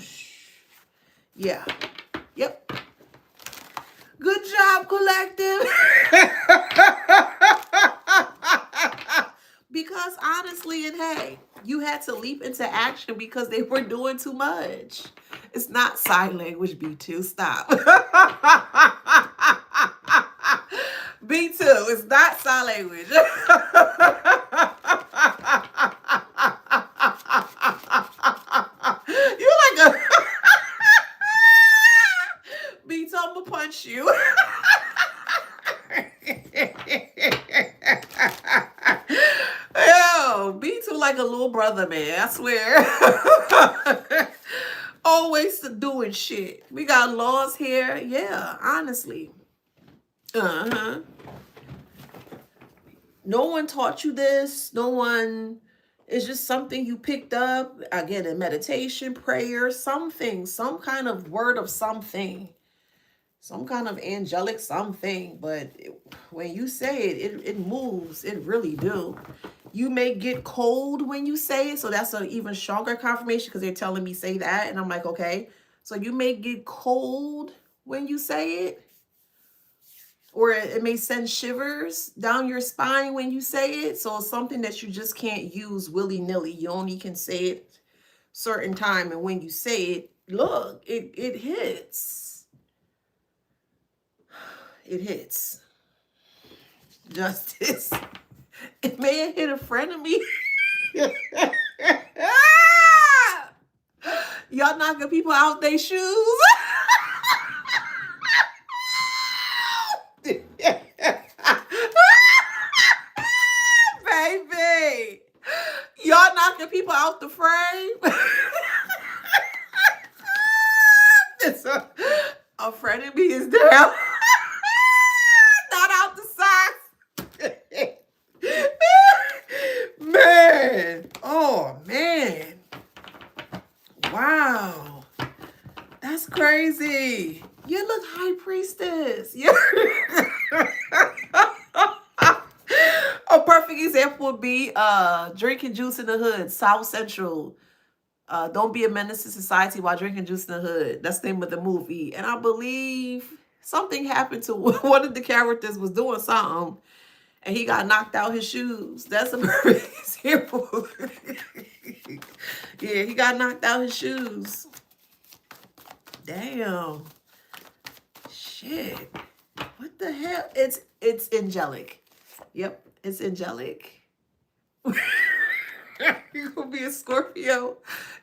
yeah, yep. Good job, collective. Because honestly, and hey, you had to leap into action because they were doing too much. It's not sign language, B2. Stop. B2, it's not sign language. You're like a B2, I'm gonna punch you. Yo, B2 like a little brother, man. I swear. Always doing shit. We got laws here. Yeah, honestly. Uh-huh. No one taught you this. No one. It's just something you picked up. Again, in meditation, prayer, something. Some kind of word of something. Some kind of angelic something. But when you say it moves. It really do. You may get cold when you say it. So that's an even stronger confirmation because they're telling me say that. And I'm like, okay. So you may get cold when you say it. Or it may send shivers down your spine when you say it. So it's something that you just can't use willy-nilly. You only can say it certain time. And when you say it, look, it hits. It hits. Justice. It may have hit a friend of me. Y'all knocking people out their shoes. Baby. Y'all knocking people out the frame. A friend of me is down. Not out the socks. Man. Oh, man. Wow. That's crazy. You look high priestess. A perfect example would be drinking juice in the hood, South Central. Don't be a menace to society while drinking juice in the hood. That's the name of the movie. And I believe something happened to one of the characters was doing something and he got knocked out his shoes. That's a perfect example. Yeah, he got knocked out his shoes. Damn. Shit. What the hell? It's angelic. Yep, it's angelic. You could be a Scorpio.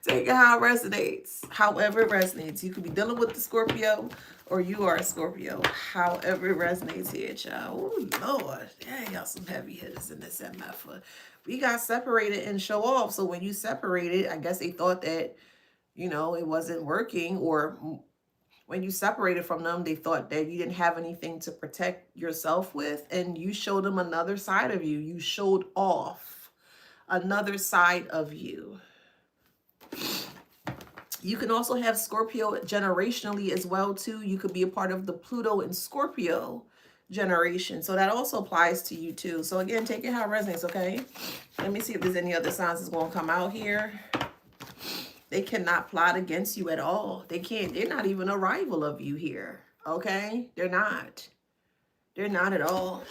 Take it how it resonates. However it resonates. You could be dealing with the Scorpio or you are a Scorpio. However it resonates here, child. Oh, Lord. Dang, y'all some heavy hitters in this MF. We got separated and show off. So when you separated, I guess they thought that, it wasn't working, or when you separated from them, they thought that you didn't have anything to protect yourself with, and you showed them another side of you. You showed off another side of you. You can also have Scorpio generationally as well, too. You could be a part of the Pluto and Scorpio generation. So that also applies to you, too. So again, take it how it resonates, okay? Let me see if there's any other signs that's going to come out here. They cannot plot against you at all. They can't. They're not even a rival of you here. Okay? They're not. They're not at all.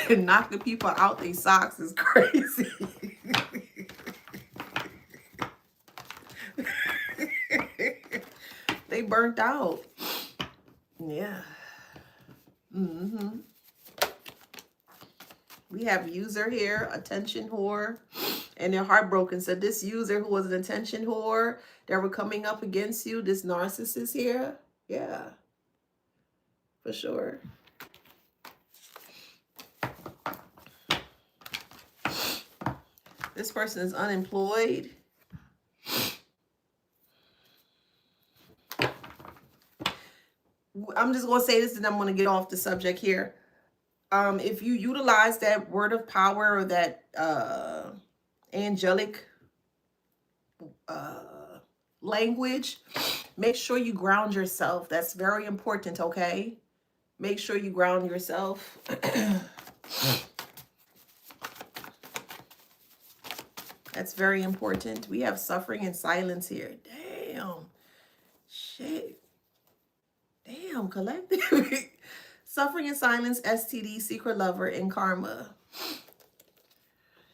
Knocking people out their socks is crazy. They burnt out. Yeah. We have user here, attention whore, and they're heartbroken. So this user who was an attention whore, that were coming up against you, this narcissist here, yeah, for sure. This person is unemployed. I'm just going to say this and I'm going to get off the subject here. If you utilize that word of power or that angelic language, make sure you ground yourself. That's very important, okay? Make sure you ground yourself. That's very important. We have suffering and silence here. Damn. Shit. Damn, collective. Suffering and silence, STD, secret lover, and karma.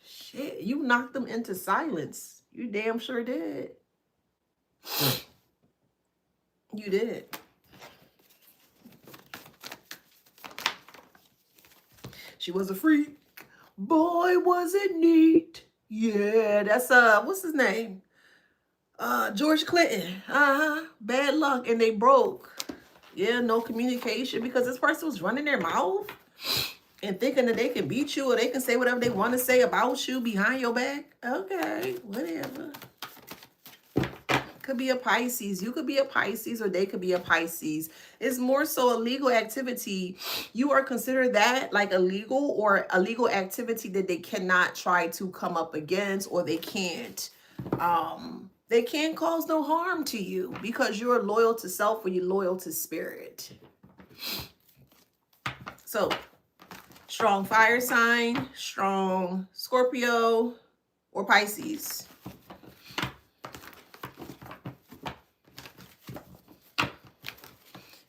Shit, you knocked them into silence. You damn sure did. You did. She was a freak. Boy, was it neat. Yeah, that's what's his name? George Clinton. Bad luck, and they broke. Yeah, no communication because this person was running their mouth and thinking that they can beat you or they can say whatever they want to say about you behind your back. Okay, whatever. Could be a Pisces. You could be a Pisces or they could be a Pisces. It's more so a legal activity. You are considered that like illegal or a legal activity that they cannot try to come up against, or they can't cause no harm to you because you're loyal to self or you're loyal to spirit. So strong fire sign, strong Scorpio or Pisces.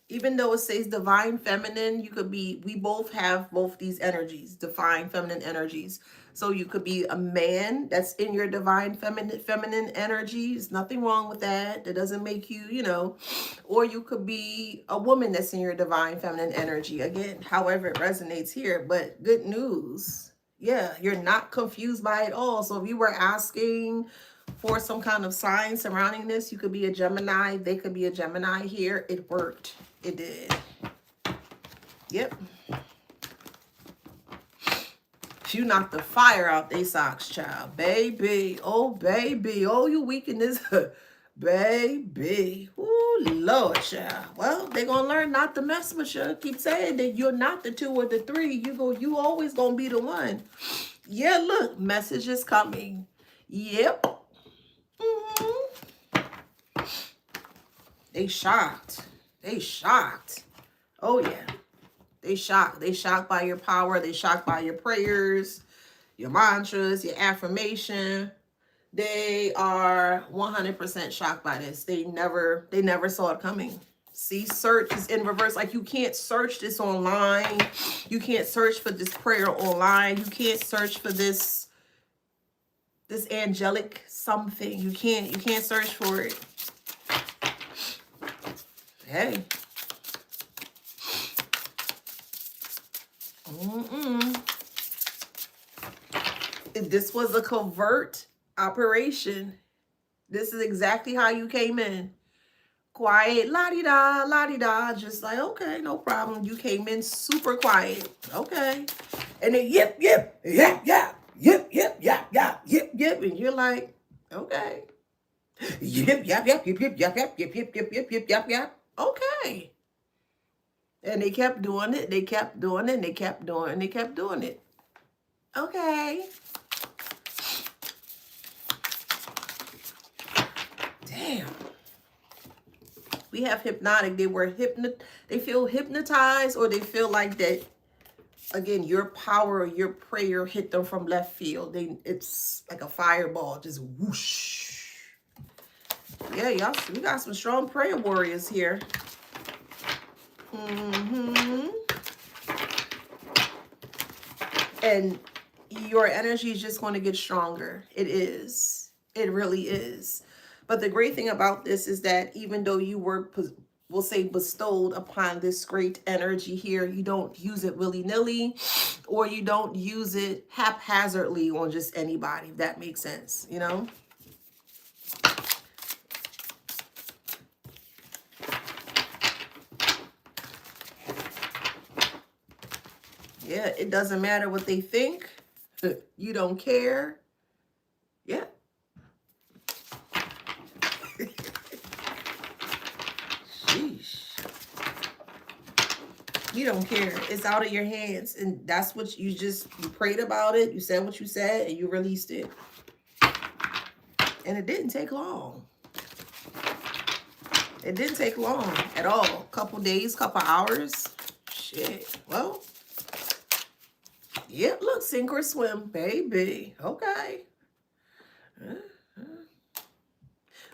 Even though it says divine feminine, you could be, we both have both these energies, divine feminine energies. So you could be a man that's in your divine feminine energy. There's nothing wrong with that. That doesn't make you, you know, or you could be a woman that's in your divine feminine energy. Again, however it resonates here, but good news. Yeah, you're not confused by it all. So if you were asking for some kind of sign surrounding this, you could be a Gemini. They could be a Gemini here. It worked. It did. Yep. You knocked the fire out they socks, child. Baby. Oh, baby. Oh, you weak in this. Baby. Oh, Lord, child. Well, they're going to learn not to mess with you. Keep saying that you're not the 2 or the 3. You always going to be the one. Yeah, look. Message is coming. Yep. They shocked. They shocked. Oh, yeah. They shocked. They shocked by your power. They shocked by your prayers, your mantras, your affirmation. They are 100% shocked by this. They never saw it coming. See, search is in reverse. Like you can't search this online. You can't search for this prayer online. You can't search for this angelic something. You can't search for it. Hey. If this was a covert operation, this is exactly how you came in. Quiet, la-di-da, just like, okay, no problem. You came in super quiet. Okay. And then yip, yip, yip, yip, yip, yip, yip, yip, yip, yip. And you're like, okay. Yip, yip, yip, yip, yip, yip, yip, yip, yip, yip, yip, yip, yip. Okay. And they kept doing it. They kept doing it. And they kept doing it. And they kept doing it. Okay. Damn. We have hypnotic. They feel hypnotized, or they feel like that, again, your power or your prayer hit them from left field. It's like a fireball, just whoosh. Yeah, y'all, we got some strong prayer warriors here. And your energy is just going to get stronger. It is. It really is. But the great thing about this is that even though you were, we'll say, bestowed upon this great energy here, you don't use it willy-nilly, or you don't use it haphazardly on just anybody, if that makes sense, you know? Yeah, it doesn't matter what they think. You don't care. Yeah. Sheesh. You don't care. It's out of your hands. And that's what you prayed about it. You said what you said and you released it. And it didn't take long. It didn't take long at all. Couple days, couple hours. Shit. Well, yeah, look, sink or swim, baby. Okay.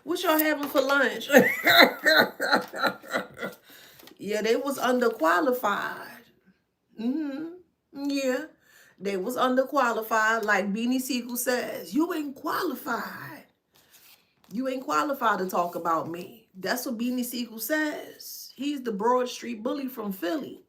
What y'all having for lunch? Yeah, they was underqualified. Yeah, they was underqualified. Like Beanie Siegel says, you ain't qualified. You ain't qualified to talk about me. That's what Beanie Siegel says. He's the Broad Street bully from Philly.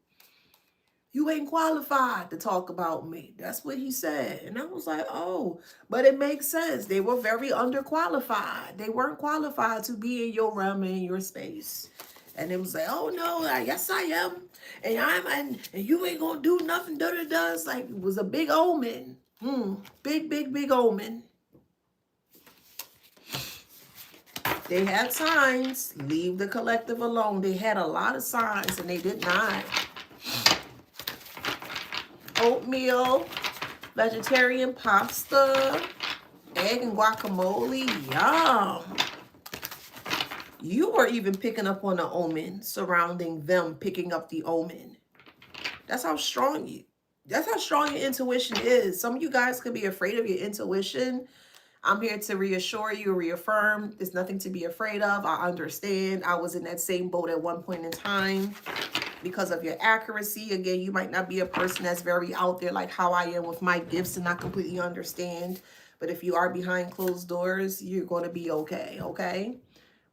You ain't qualified to talk about me. That's what he said. And I was like, oh, but it makes sense. They were very underqualified. They weren't qualified to be in your realm and in your space. And it was like, oh no, yes I am. And you ain't gonna do nothing. It's like, it was a big omen. Big omen. They had signs. Leave the collective alone. They had a lot of signs and they did not. Oatmeal, vegetarian pasta, egg and guacamole. Yum. You were even picking up on the omen surrounding them picking up the omen. That's how strong your intuition is. Some of you guys could be afraid of your intuition. I'm here to reassure you, reaffirm. There's nothing to be afraid of. I understand. I was in that same boat at one point in time. Because of your accuracy, again, you might not be a person that's very out there like how I am with my gifts and not completely understand. But if you are behind closed doors, you're going to be okay, okay?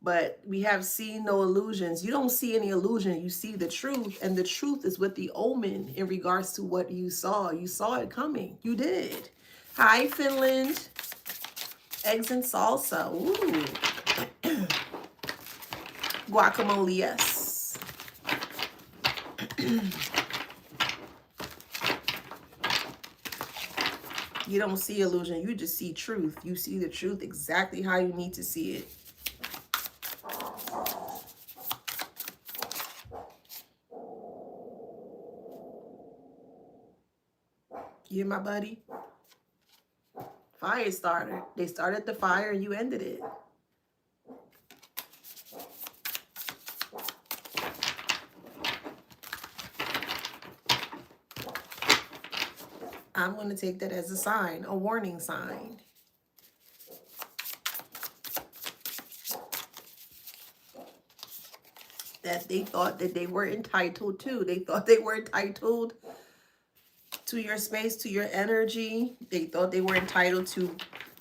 But we have seen no illusions. You don't see any illusion. You see the truth. And the truth is with the omen in regards to what you saw. You saw it coming. You did. Hi, Finland. Eggs and salsa. Ooh. Guacamole, yes. You don't see illusion. You just see truth. You see the truth exactly how you need to see it. You, my buddy? Fire starter. They started the fire and you ended it. I'm going to take that as a sign, a warning sign. That they thought that they were entitled to. They thought they were entitled to your space, to your energy. They thought they were entitled to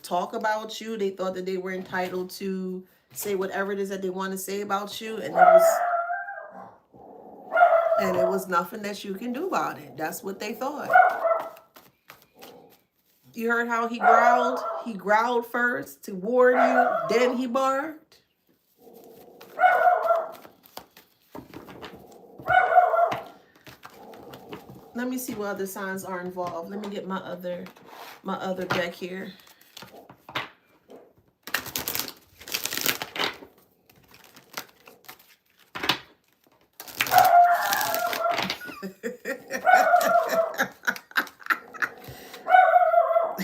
talk about you. They thought that they were entitled to say whatever it is that they want to say about you. And it was nothing that you can do about it. That's what they thought. You heard how he growled? He growled first to warn you, then he barked. Let me see what other signs are involved. Let me get my other deck here.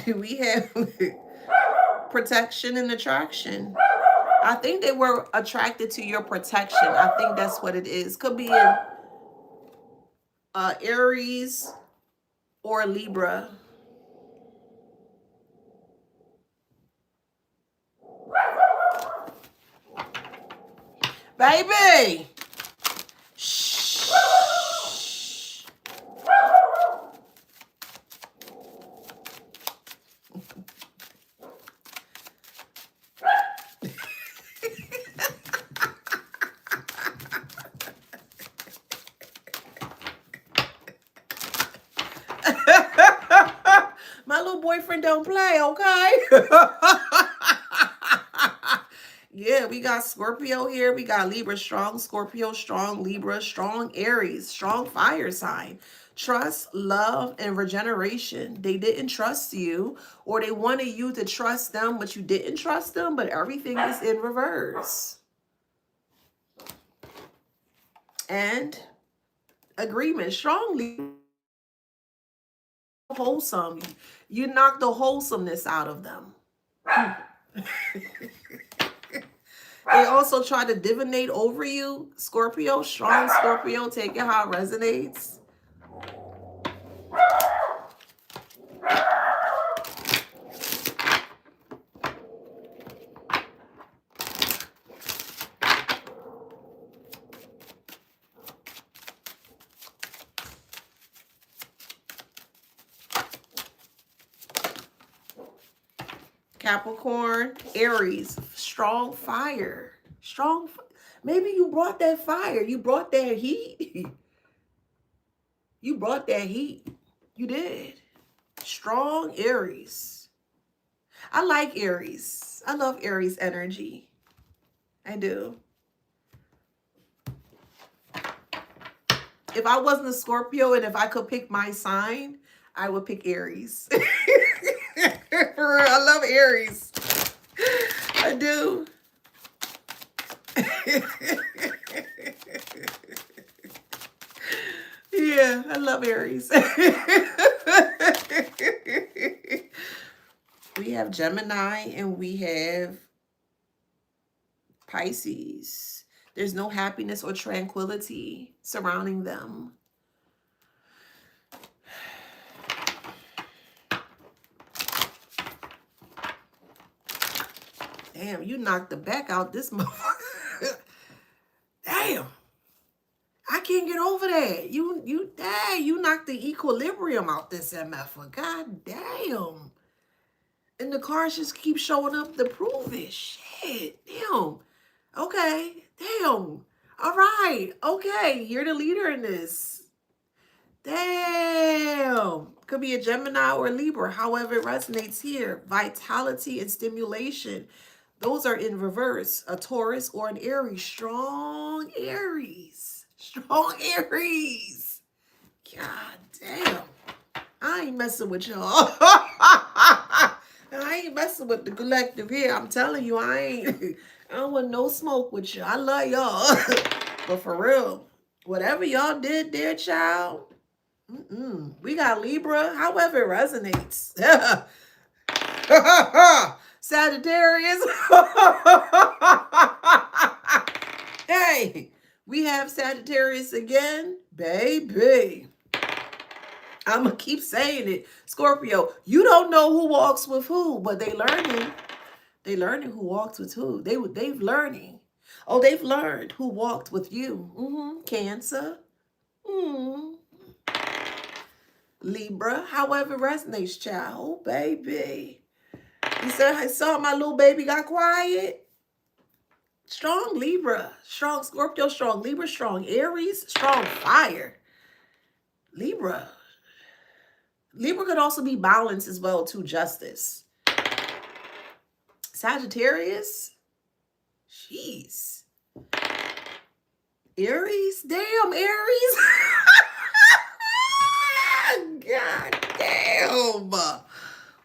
We have protection and attraction. I think they were attracted to your protection. I think that's what it is. Could be in Aries or Libra. Baby! Shh. don't play, okay? Yeah, we got Scorpio here. We got Libra strong, Scorpio strong, Libra strong, Aries strong fire sign. Trust, love, and regeneration. They didn't trust you, or they wanted you to trust them, but you didn't trust them, but everything is in reverse. And agreement, strongly wholesome. You knock the wholesomeness out of them. They also try to divinate over you. Scorpio, strong Scorpio, take it how it resonates. Capricorn, Aries, strong fire. Maybe you brought that fire. You brought that heat. You brought that heat. You did. Strong Aries. I like Aries. I love Aries energy. I do. If I wasn't a Scorpio and if I could pick my sign, I would pick Aries. For real, I love Aries. I do. Yeah, I love Aries. We have Gemini and we have Pisces. There's no happiness or tranquility surrounding them. Damn, you knocked the back out this motherfucker. Damn. I can't get over that. You knocked the equilibrium out this MF. God damn. And the cards just keep showing up to prove it. Shit. Damn. Okay. Damn. All right. Okay. You're the leader in this. Damn. Could be a Gemini or a Libra. However it resonates here. Vitality and stimulation. Those are in reverse. A Taurus or an Aries. Strong Aries. Strong Aries. God damn. I ain't messing with y'all. I ain't messing with the collective here. I'm telling you, I don't want no smoke with you. I love y'all. But for real, whatever y'all did there, child, we got Libra, however it resonates. Sagittarius. Hey, we have Sagittarius again, baby. I'm going to keep saying it. Scorpio, you don't know who walks with who, but they learning. They learning who walks with who. They've learning. Oh, they've learned who walked with you. Cancer. Libra, however it resonates, child. Oh, baby. You said, I saw my little baby got quiet. Strong Libra. Strong Scorpio, strong Libra, strong Aries, strong fire. Libra. Libra could also be balance as well, too, justice. Sagittarius. Jeez. Aries. Damn, Aries. God damn.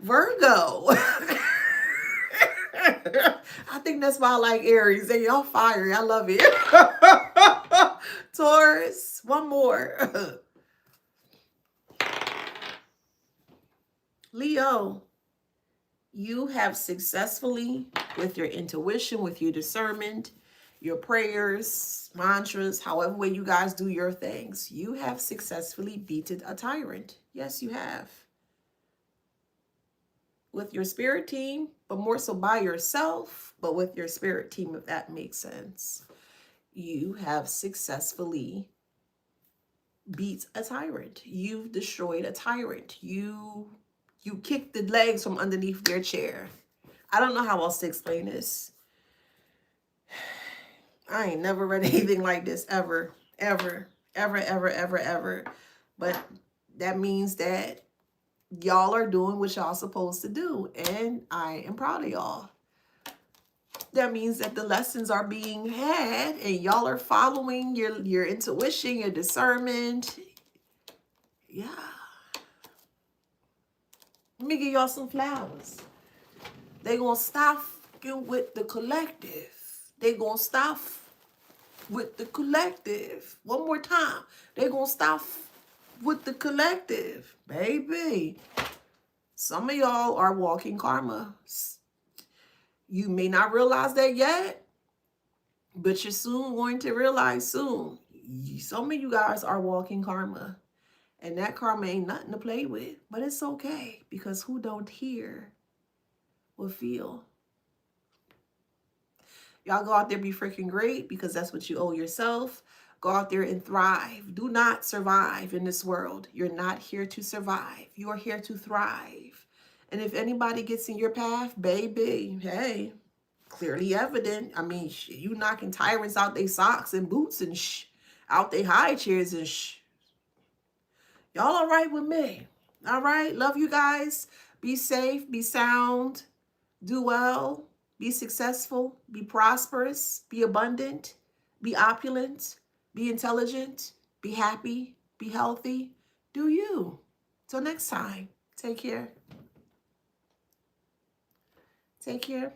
Virgo. I think that's why I like Aries. They y'all fiery. I love it. Taurus. One more. Leo. You have successfully, with your intuition, with your discernment, your prayers, mantras, however way you guys do your things, you have successfully beaten a tyrant. Yes, you have. With your spirit team, but more so by yourself, but with your spirit team, if that makes sense. You have successfully beat a tyrant. You've destroyed a tyrant. You kicked the legs from underneath their chair. I don't know how else to explain this. I ain't never read anything like this ever, ever, ever, ever, ever, ever. But that means that y'all are doing what y'all supposed to do, and I am proud of y'all. That means that the lessons are being had and y'all are following your intuition, your discernment. Yeah. Let me give y'all some flowers. They gonna stop fucking with the collective. They gonna stop with the collective. One more time. They gonna stop with the collective. Baby. Some of y'all are walking karma. You may not realize that yet, but you're soon going to realize soon. Some of you guys are walking karma. And that karma ain't nothing to play with. But it's okay. Because who don't hear will feel. Y'all go out there, be freaking great. Because that's what you owe yourself. Go out there and thrive. Do not survive in this world. You're not here to survive. You are here to thrive. And if anybody gets in your path, baby, hey, clearly evident. I mean, you knocking tyrants out their socks and boots and out their high chairs and Y'all all right with me? All right? Love you guys. Be safe. Be sound. Do well. Be successful. Be prosperous. Be abundant. Be opulent. Be intelligent. Be happy. Be healthy. Do you. Till next time. Take care. Take care.